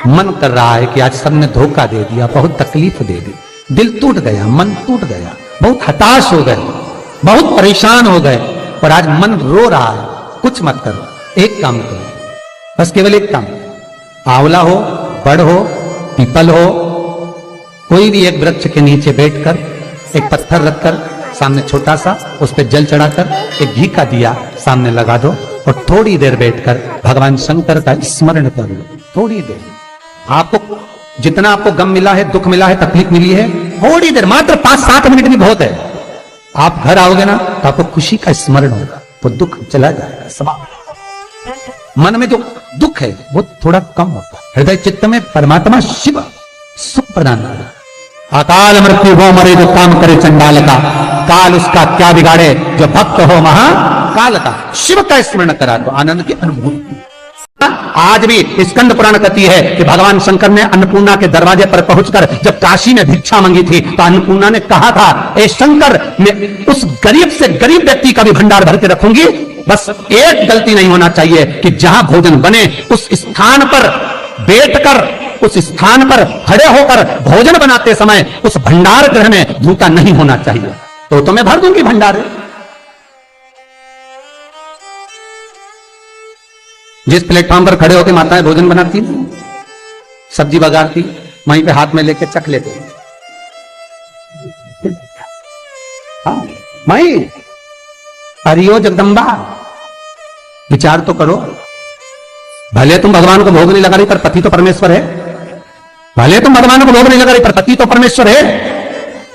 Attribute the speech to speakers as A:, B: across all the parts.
A: मन कर रहा है कि आज सबने धोखा दे दिया, बहुत तकलीफ दे दी, दिल टूट गया, मन टूट गया, बहुत हताश हो गए, बहुत परेशान हो गए, और आज मन रो रहा है। कुछ मत करो, एक काम करो, बस केवल एक काम, आंवला हो, बड़ हो, पीपल हो, कोई भी एक वृक्ष के नीचे बैठकर एक पत्थर रखकर सामने छोटा सा, उस पर जल चढ़ाकर एक घी का दिया सामने लगा दो और थोड़ी देर बैठकर भगवान शंकर का स्मरण कर लो। थोड़ी देर, आपको जितना आपको गम मिला है, दुख मिला है, तकलीफ मिली है, थोड़ी देर, मात्र 5-7 मिनट भी बहुत है। आप घर आओगे ना तो आपको खुशी का स्मरण होगा, वो दुख चला जाएगा, समाप्त। मन में जो दुख है वो थोड़ा कम होता है। हृदय चित्त में परमात्मा शिव सुख प्रदान करेगा। अकाल मृत्यु हो मरे जो काम करे चंडाल का, काल उसका क्या बिगाड़े जो भक्त हो महाकाल का। शिव का स्मरण करा तो आनंद की अनुभूति। आज भी स्कंद पुराण कहती है कि भगवान शंकर ने अन्नपूर्णा के दरवाजे पर पहुंचकर जब काशी में भिक्षा मांगी थी तो अन्नपूर्णा ने कहा था, ए शंकर, मैं उस गरीब से गरीब व्यक्ति का भी भंडार भर के रखूंगी, बस एक गलती नहीं होना चाहिए कि जहां भोजन बने उस स्थान पर बैठकर, उस स्थान पर खड़े होकर भोजन बनाते समय उस भंडार गृह में जूता नहीं होना चाहिए। तो मैं भर दूंगी भंडार। जिस प्लेटफॉर्म पर खड़े होकर माताएं भोजन बनाती, सब्जी बगाड़ती, वहीं पे हाथ में लेके चख लेते। हाँ, माई हरियो जगदम्बा, विचार तो करो। भले तुम भगवान को भोग नहीं लगा रही पर पति तो परमेश्वर है। भले तुम भगवान को भोग नहीं लगा रही पर पति तो परमेश्वर है।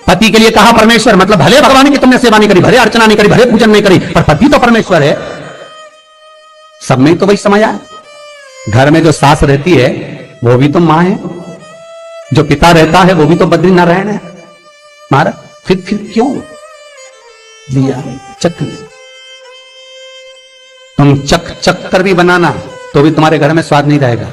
A: पति के लिए कहा परमेश्वर, मतलब भले भगवान की तुमने सेवा नहीं करी, भले अर्चना नहीं करी, भले पूजन नहीं करी, पर पति तो परमेश्वर है। सब में तो वही समझ आया। घर में जो सास रहती है वो भी तो मां है, जो पिता रहता है वो भी तो बद्रीनारायण है। महाराज फिर क्यों लिया चक? तुम चक कर भी बनाना तो भी तुम्हारे घर में स्वाद नहीं रहेगा।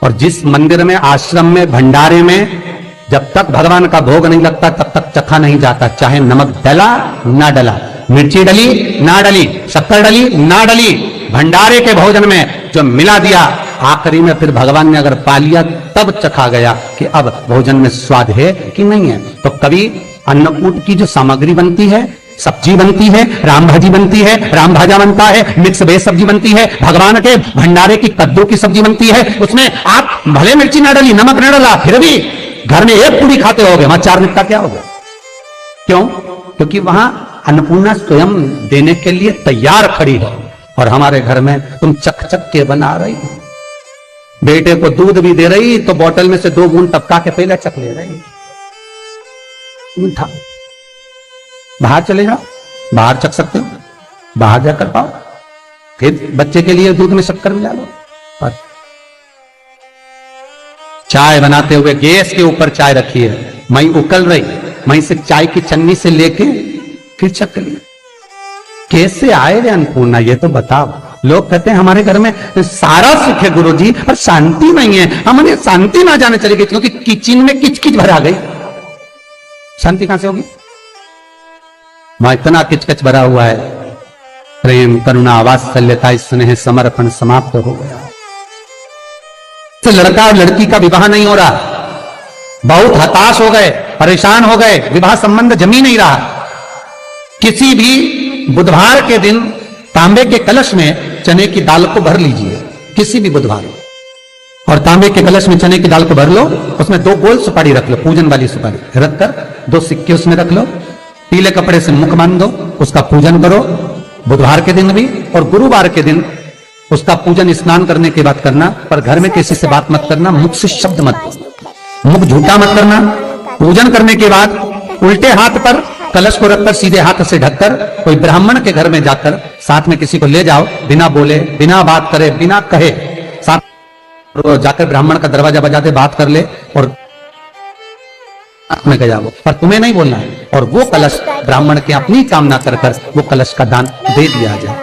A: और जिस मंदिर में, आश्रम में, भंडारे में जब तक भगवान का भोग नहीं लगता तब तक चखा नहीं जाता, चाहे नमक डला ना डला, मिर्ची डली ना डली, शक्कर डली ना डली, भंडारे के भोजन में जो मिला दिया, आखिरी में फिर भगवान ने अगर पा लिया तब चखा गया कि अब भोजन में स्वाद है कि नहीं है। तो कभी अन्नकूट की जो सामग्री बनती है, सब्जी बनती है, राम भाजी बनती है, राम भाजा बनता है, मिक्स वेज सब्जी बनती है, भगवान के भंडारे की कद्दू की सब्जी बनती है, उसमें आप भले मिर्ची ना डली, नमक ना डला, फिर भी घर में एक पूरी खाते होगे, वहां 4 निपटा क्या होगा? क्यों? क्योंकि वहां अन्नपूर्णा स्वयं देने के लिए तैयार खड़ी है। और हमारे घर में तुम चक के बना रही, बेटे को दूध भी दे रही तो बोतल में से 2 बूंद टपका के पहले चक ले रही। मीठा, बाहर चले जाओ, बाहर चख सकते हो, बाहर जाकर पाओ, फिर बच्चे के लिए दूध में शक्कर मिला लो। और चाय बनाते हुए गैस के ऊपर चाय रखी है, मई उकल रही, मई से चाय की चन्नी से लेके फिर चख ली। कैसे आए रे अन्नपूर्णा, ये तो बताओ। लोग कहते हैं हमारे घर में सारा सुख है गुरुजी, पर शांति नहीं है। हमने शांति ना जाने चली गई क्योंकि किचन में किचकिच भरा गई। शांति कहां से होगी? वहां इतना किचकिच भरा हुआ है, प्रेम, करुणा, वात्सल्यता, स्नेह, समर्पण समाप्त हो गया। तो लड़का और लड़की का विवाह नहीं हो रहा, बहुत हताश हो गए, परेशान हो गए, विवाह संबंध जमी नहीं रहा। किसी भी बुधवार के दिन तांबे के कलश में चने की दाल को भर लीजिए, किसी भी बुधवार, और तांबे के कलश में चने की दाल को भर लो, उसमें 2 गोल सुपारी रख लो, पूजन वाली सुपारी रखकर 2 सिक्के उसमें रख लो, पीले कपड़े से मुख बांध दो, उसका पूजन करो बुधवार के दिन भी, और गुरुवार के दिन उसका पूजन स्नान करने के बाद करना। पर घर में किसी से बात मत करना, मुख से शब्द मत, मुख झूठा मत करना। पूजन करने के बाद उल्टे हाथ पर कलश को रखकर सीधे हाथ से ढककर कोई ब्राह्मण के घर में जाकर साथ में किसी को ले जाओ, बिना बोले, बिना बात करे, बिना कहे, साथ जाकर ब्राह्मण का दरवाजा बजा दे, बात कर ले और में गया वो, पर तुम्हें नहीं बोलना है। और वो कलश ब्राह्मण के अपनी कामना कर कर वो कलश का दान दे दिया जाए।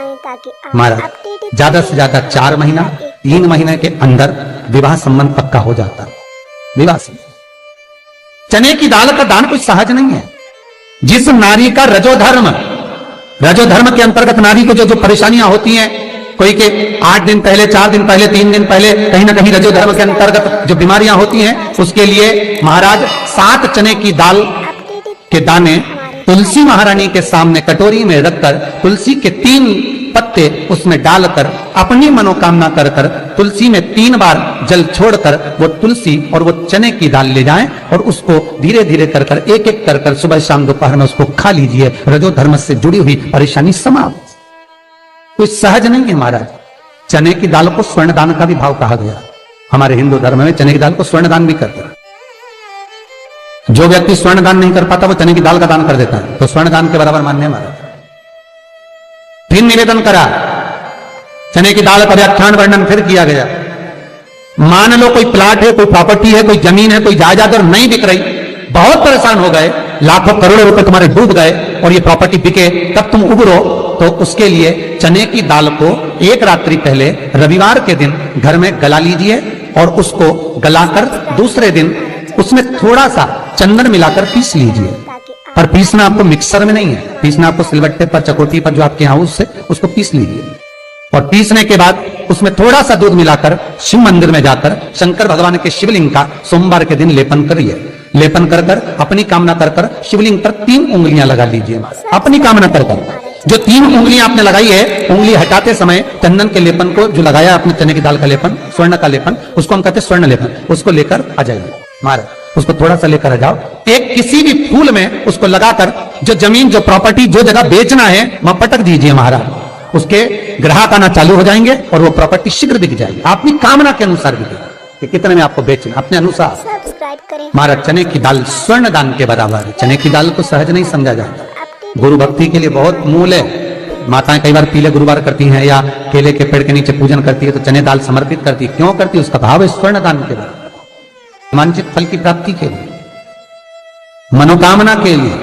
A: हमारा ज्यादा से ज्यादा 4 महीना 3 महीने के अंदर विवाह संबंध पक्का हो जाता। विवाह से चने की दाल का दान कोई सहज नहीं है। जिस नारी का रजोधर्म के अंतर्गत नारी को जो परेशानियां होती हैं, कोई के 8 दिन पहले, 4 दिन पहले, 3 दिन पहले कहीं ना कहीं रजो धर्म के अंतर्गत जो बीमारियां होती हैं उसके लिए महाराज 7 चने की दाल के दाने तुलसी महारानी के सामने कटोरी में रखकर तुलसी के 3 पत्ते उसमें डालकर अपनी मनोकामना कर कर तुलसी में 3 बार जल छोड़कर वो तुलसी और वो चने की दाल ले जाएं और उसको धीरे धीरे कर कर एक एक कर कर सुबह शाम दोपहर में उसको खा लीजिए। रजो धर्म से जुड़ी हुई परेशानी समाप्त। कुछ सहज नहीं है महाराज। चने की दाल को स्वर्ण दान का भी भाव कहा गया। हमारे हिंदू धर्म में चने की दाल को स्वर्ण दान भी करते हैं। जो व्यक्ति स्वर्ण दान नहीं कर पाता वो चने की दाल का दान कर देता है, तो स्वर्ण दान के बराबर मान्य है महाराज। फिर निवेदन करा, चने की दाल का व्याख्यान वर्णन फिर किया गया। मान लो कोई प्लाट है, कोई प्रॉपर्टी है, कोई जमीन है, कोई जायदाद और नहीं बिक रही, बहुत परेशान हो गए, लाखों करोड़ों रुपए तुम्हारे डूब गए और ये प्रॉपर्टी बिके, तब तुम उबरो, तो उसके लिए चने की दाल को एक रात्रि पहले रविवार के दिन घर में गला लीजिए और उसको गलाकर दूसरे दिन उसमें थोड़ा सा चंदन मिलाकर पीस लीजिए। पर पीसना आपको मिक्सर में नहीं है, पीसना आपको सिलबट्टे पर, चकोटी पर जो आपके यहां उससे उसको पीस लीजिए। और पीसने के बाद उसमें थोड़ा सा दूध मिलाकर शिव मंदिर में जाकर शंकर भगवान के शिवलिंग का सोमवार के दिन लेपन करिए। लेपन कर कर अपनी कामना कर कर शिवलिंग पर 3 उंगलियां लगा लीजिए। अपनी कामना कर कर जो 3 उंगलियां आपने लगाई है, उंगली हटाते समय चंदन के लेपन को जो लगाया आपने, चने की दाल का लेपन, स्वर्ण का लेपन, उसको हम कहते हैं स्वर्ण लेपन, उसको लेकर आ जाइए महाराज। उसको थोड़ा सा लेकर आ जाओ, एक किसी भी फूल में उसको लगाकर जो जमीन, जो प्रॉपर्टी, जो जगह बेचना है वहां पटक दीजिए महाराज। उसके ग्राहक आना चालू हो जाएंगे और वो प्रॉपर्टी शीघ्र बिक जाएगी, अपनी कामना के अनुसार बिकेगी कि कितने में आपको बेचना, अपने अनुसार।
B: सब्सक्राइब करें
A: महाराज चने की दाल स्वर्ण दान के बराबर है। चने की दाल को सहज नहीं समझा जाता। गुरु भक्ति के लिए बहुत मूल है। माताएं कई बार पीले गुरुवार करती हैं या केले के पेड़ के नीचे पूजन करती है तो चने दाल समर्पित करती है। क्यों करती है? उसका भाव है स्वर्ण दान के बराबर, वांछित फल की प्राप्ति के लिए, मनोकामना के लिए।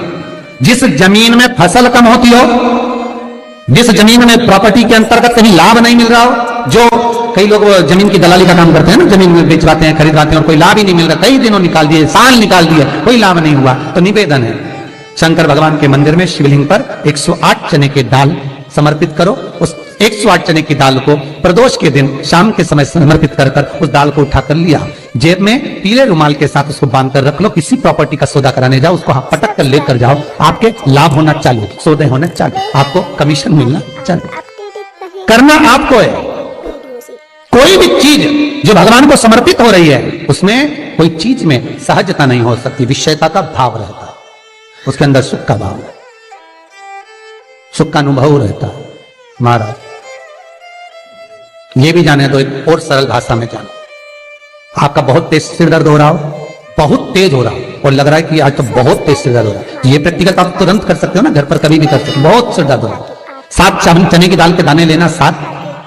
A: जिस जमीन में फसल कम होती हो, जिस जमीन में प्रॉपर्टी के अंतर्गत कहीं लाभ नहीं मिल रहा हो, जो कई लोग जमीन की दलाली का काम करते हैं ना, जमीन में बेचवाते हैं, खरीदवाते हैं और कोई लाभ ही नहीं मिल रहा, कई दिनों निकाल दिए, साल निकाल दिए, कोई लाभ नहीं हुआ, तो निवेदन है शंकर भगवान के मंदिर में शिवलिंग पर 108 चने की दाल समर्पित करो। उस 108 चने की दाल को प्रदोष के दिन शाम के समय समर्पित कर कर उस दाल को उठाकर लिया, जेब में पीले रुमाल के साथ उसको बांध कर रख लो। किसी प्रॉपर्टी का सौदा कराने जाओ, उसको पटक कर लेकर जाओ, आपके लाभ होना चालू, सौदे होने चालू, आपको कमीशन मिलना चालू। करना आपको है। कोई भी चीज जो भगवान को समर्पित हो रही है उसमें कोई चीज में सहजता नहीं हो सकती, विषयता का भाव रहता है, उसके अंदर सुख का भाव, सुख का अनुभव रहता है। महाराज ये भी जाने दो, एक और सरल भाषा में जानो। आपका बहुत तेज सिर दर्द हो रहा हो, बहुत तेज हो रहा हो और लग रहा है कि आज तो बहुत तेज सिर दर्द हो रहा है, ये प्रैक्टिकल आप तुरंत कर सकते हो ना, घर पर कभी भी कर सकते हो। बहुत सिर दर्द हो रहा है, 7 चने की दाल के दाने लेना 7,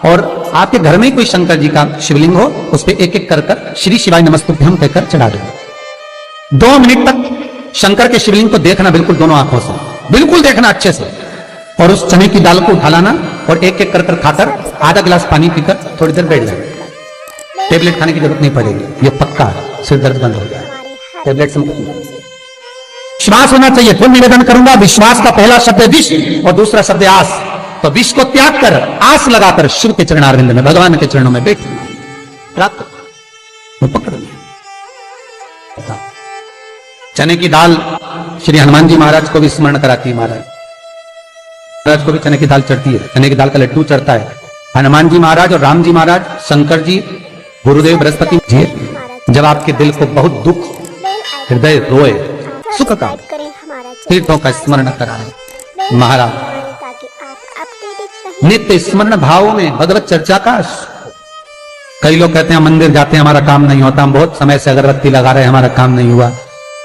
A: और आपके घर में कोई शंकर जी का शिवलिंग हो, उस पर एक एक कर कर श्री शिवाय नमस्तुभ्यम कहकर चढ़ा देना। 2 मिनट तक शंकर के शिवलिंग को देखना, बिल्कुल दोनों आंखों से, बिल्कुल देखना अच्छे से, और उस चने की दाल को उठा लाना और एक एक कर कर खाकर आधा गिलास पानी पीकर थोड़ी देर बैठ जाना। टेबलेट खाने की जरूरत नहीं पड़ेगी, ये पक्का है, सिर दर्द बंद हो गया, टेबलेट से मुक्ति। विश्वास होना चाहिए। फिर निवेदन करूंगा, विश्वास का पहला शब्द है विष और दूसरा शब्द है आस। तो विष को त्याग कर आस लगाकर शिव के चरणारविंद में, भगवान के चरणों में बैठ प्राप्त पकड़ लिया। चने की दाल श्री हनुमान जी महाराज को भी स्मरण कराती है। महाराज को भी चने की दाल चढ़ती है, चने की दाल का लड्डू चढ़ता है। हनुमान जी महाराज और राम जी महाराज, शंकर जी, गुरुदेव बृहस्पति जी, जब आपके दिल को बहुत दुख, हृदय रोए, सुख का, तीर्थों का स्मरण कराए महाराज, नित्य स्मरण भाव में भगवत चर्चा का। कई लोग कहते हैं मंदिर जाते हैं हमारा काम नहीं होता, हम बहुत समय से अगरबत्ती लगा रहे हैं हमारा काम नहीं हुआ,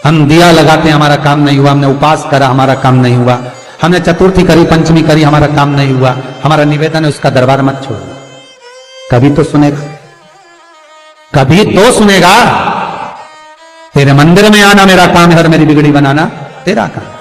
A: हम दिया लगाते हैं हमारा काम नहीं हुआ, हमने उपास करा हमारा काम नहीं हुआ, हमने चतुर्थी करी, पंचमी करी, हमारा काम नहीं हुआ। हमारा निवेदन है उसका दरबार मत छोड़ो, कभी तो सुनेगा, कभी तो सुनेगा। तेरे मंदिर में आना मेरा काम है और मेरी बिगड़ी बनाना तेरा काम।